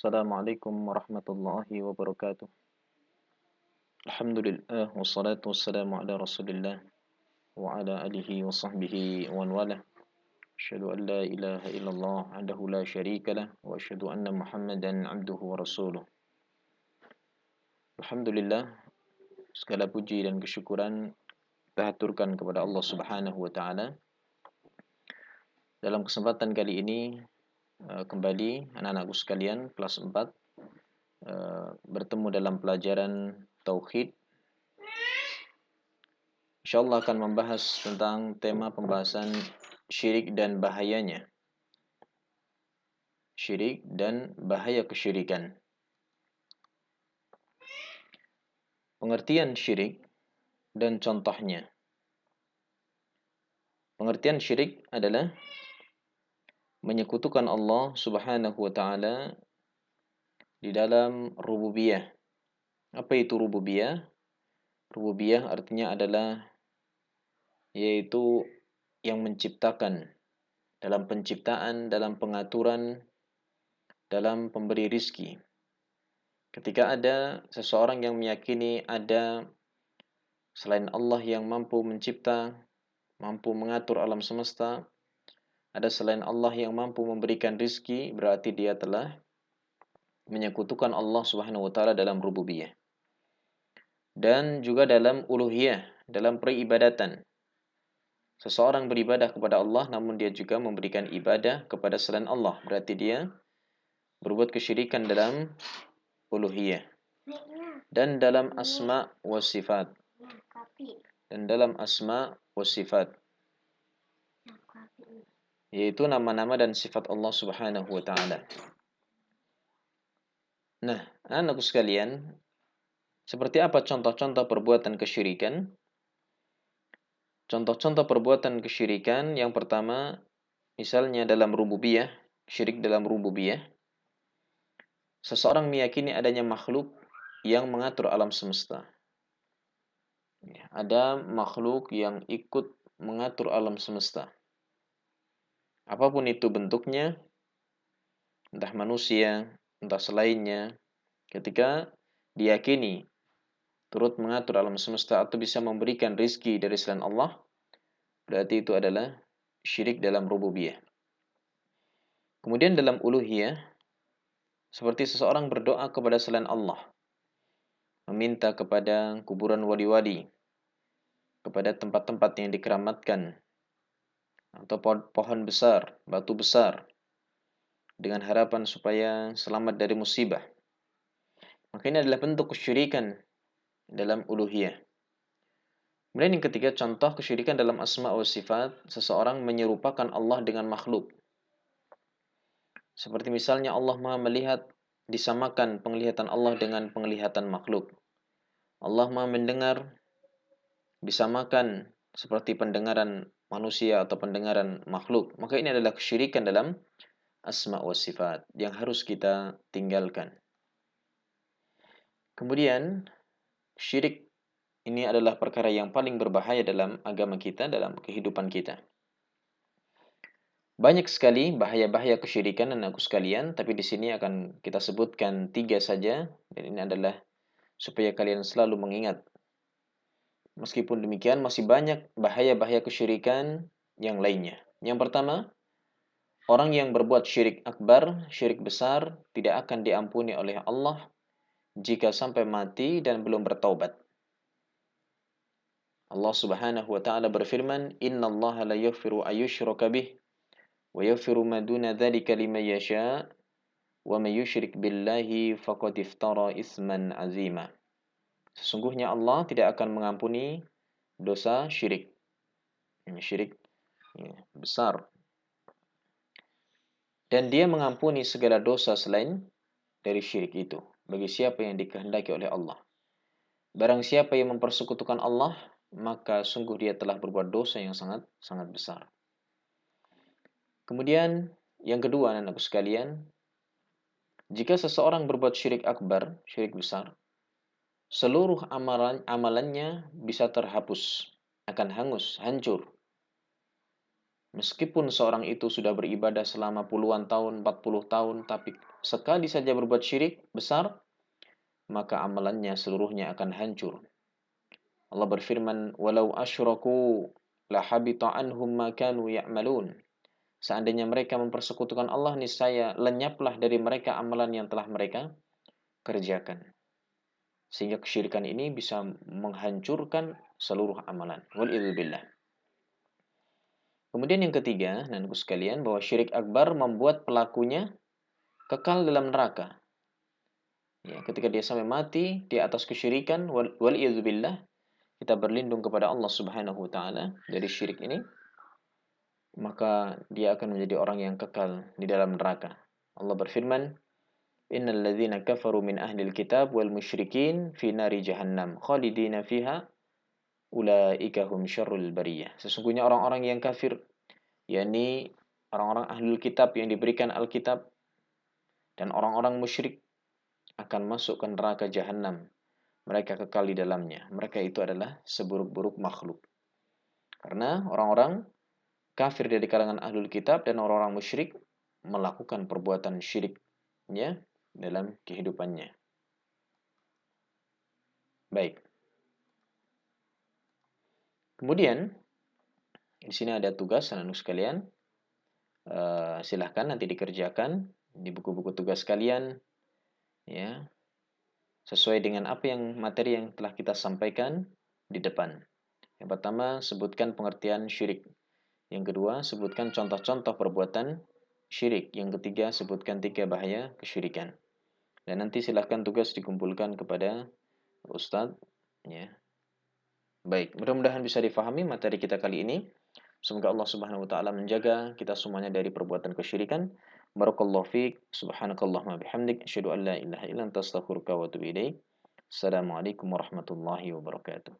Assalamualaikum warahmatullahi wabarakatuh. Alhamdulillah wassalatu wassalamu ala Rasulillah wa ala alihi wa sahbihi wa man walah. Asyhadu an la ilaha illallah wahdahu la syarika lah wa asyhadu anna Muhammadan abduhu wa rasuluh. Alhamdulillah, segala puji dan kesyukuran kita haturkan kepada Allah Subhanahu wa taala. Dalam kesempatan kali ini kembali anak-anakku sekalian kelas 4 bertemu dalam pelajaran tauhid. Insyaallah akan membahas tentang tema pembahasan syirik dan bahayanya. Syirik dan bahaya kesyirikan. Pengertian syirik dan contohnya. Pengertian syirik adalah menyekutukan Allah Subhanahu wa taala di dalam rububiyah. Apa itu rububiyah? Rububiyah artinya adalah yaitu yang menciptakan, dalam penciptaan, dalam pengaturan, dalam pemberi rizki. Ketika ada seseorang yang meyakini ada selain Allah yang mampu mencipta, mampu mengatur alam semesta, ada selain Allah yang mampu memberikan rizki, berarti dia telah menyekutukan Allah Subhanahu wa taala dalam rububiyah. Dan juga dalam uluhiyah, dalam peribadatan. Seseorang beribadah kepada Allah namun dia juga memberikan ibadah kepada selain Allah, berarti dia berbuat kesyirikan dalam uluhiyah. Dan dalam asma wa sifat. Dan dalam asma wa sifat, yaitu nama-nama dan sifat Allah Subhanahu wa taala. Nah, anakku sekalian, seperti apa contoh-contoh perbuatan kesyirikan? Contoh-contoh perbuatan kesyirikan yang pertama, misalnya dalam rububiyah, syirik dalam rububiyah. Seseorang meyakini adanya makhluk yang mengatur alam semesta. Ada makhluk yang ikut mengatur alam semesta. Apapun itu bentuknya, entah manusia, entah selainnya, ketika diyakini turut mengatur alam semesta atau bisa memberikan rizki dari selain Allah, berarti itu adalah syirik dalam rububiyah. Kemudian dalam uluhiyah, seperti seseorang berdoa kepada selain Allah, meminta kepada kuburan wali-wali, kepada tempat-tempat yang dikeramatkan, atau pohon besar, batu besar, dengan harapan supaya selamat dari musibah. Maka ini adalah bentuk kesyirikan dalam uluhiyah. Kemudian yang ketiga, contoh kesyirikan dalam asma wa sifat, seseorang menyerupakan Allah dengan makhluk. Seperti misalnya Allah Maha melihat, disamakan penglihatan Allah dengan penglihatan makhluk. Allah Maha mendengar, disamakan seperti pendengaran manusia atau pendengaran makhluk. Maka ini adalah kesyirikan dalam asma wa sifat yang harus kita tinggalkan. Kemudian, syirik ini adalah perkara yang paling berbahaya dalam agama kita, dalam kehidupan kita. Banyak sekali bahaya-bahaya kesyirikan anakku sekalian, tapi di sini akan kita sebutkan 3 saja, dan ini adalah supaya kalian selalu mengingat. Meskipun demikian, masih banyak bahaya-bahaya kesyirikan yang lainnya. Yang pertama, orang yang berbuat syirik akbar, syirik besar, tidak akan diampuni oleh Allah jika sampai mati dan belum bertaubat. Allah Subhanahu wa taala berfirman, "Innallaha la yaghfiru ayyushraka bih wa yaghfiru ma duna dzalika liman yasha wa may yusyrik billahi faqad iftara isman azima." Sesungguhnya Allah tidak akan mengampuni dosa syirik. Syirik besar. Dan dia mengampuni segala dosa selain dari syirik itu, bagi siapa yang dikehendaki oleh Allah. Barang siapa yang mempersekutukan Allah, maka sungguh dia telah berbuat dosa yang sangat sangat besar. Kemudian yang kedua, anak-anakku sekalian, jika seseorang berbuat syirik akbar, syirik besar, seluruh amalannya bisa terhapus, akan hangus, hancur. Meskipun seorang itu sudah beribadah selama puluhan tahun, 40 tahun, tapi sekali saja berbuat syirik besar, maka amalannya seluruhnya akan hancur. Allah berfirman, "Walau asyraku lahabita anhum ma kanu ya'malun." Seandainya mereka mempersekutukan Allah, niscaya lenyaplah dari mereka amalan yang telah mereka kerjakan. Sehingga kesyirikan ini bisa menghancurkan seluruh amalan. Wal'idzubillah. Kemudian yang ketiga, nanku sekalian, bahwa syirik akbar membuat pelakunya kekal dalam neraka. Ya, ketika dia sampai mati di atas kesyirikan, wal'idzubillah, kita berlindung kepada Allah Subhanahu wa taala dari syirik ini, maka dia akan menjadi orang yang kekal di dalam neraka. Allah berfirman, "Innal ladzina kafaru min ahlil kitab wal musyrikin fi nari jahannam khalidina fiha ulaika hum syarrul bariyah." Sesungguhnya orang-orang yang kafir, yakni orang-orang ahlul kitab yang diberikan Alkitab dan orang-orang musyrik, akan masuk ke neraka jahannam. Mereka kekal di dalamnya. Mereka itu adalah seburuk-buruk makhluk. Karena orang-orang kafir dari kalangan ahlul kitab dan orang-orang musyrik melakukan perbuatan syiriknya dalam kehidupannya. Baik. Kemudian di sini ada tugas anak-anak sekalian. Silahkan nanti dikerjakan di buku-buku tugas kalian, ya, sesuai dengan apa yang materi yang telah kita sampaikan di depan. Yang pertama, sebutkan pengertian syirik. Yang kedua, sebutkan contoh-contoh perbuatan syirik. Yang ketiga, sebutkan 3 bahaya kesyirikan. Dan nanti silahkan tugas dikumpulkan kepada Ustadz. Ya. Baik, mudah-mudahan bisa difahami materi kita kali ini. Semoga Allah Subhanahu wa taala menjaga kita semuanya dari perbuatan kesyirikan. Barakallahu fiik. Subhanakallahumma bihamdik asyhadu an la ilaha illa anta astaghfiruka wa atubu ilaik. Assalamualaikum warahmatullahi wabarakatuh.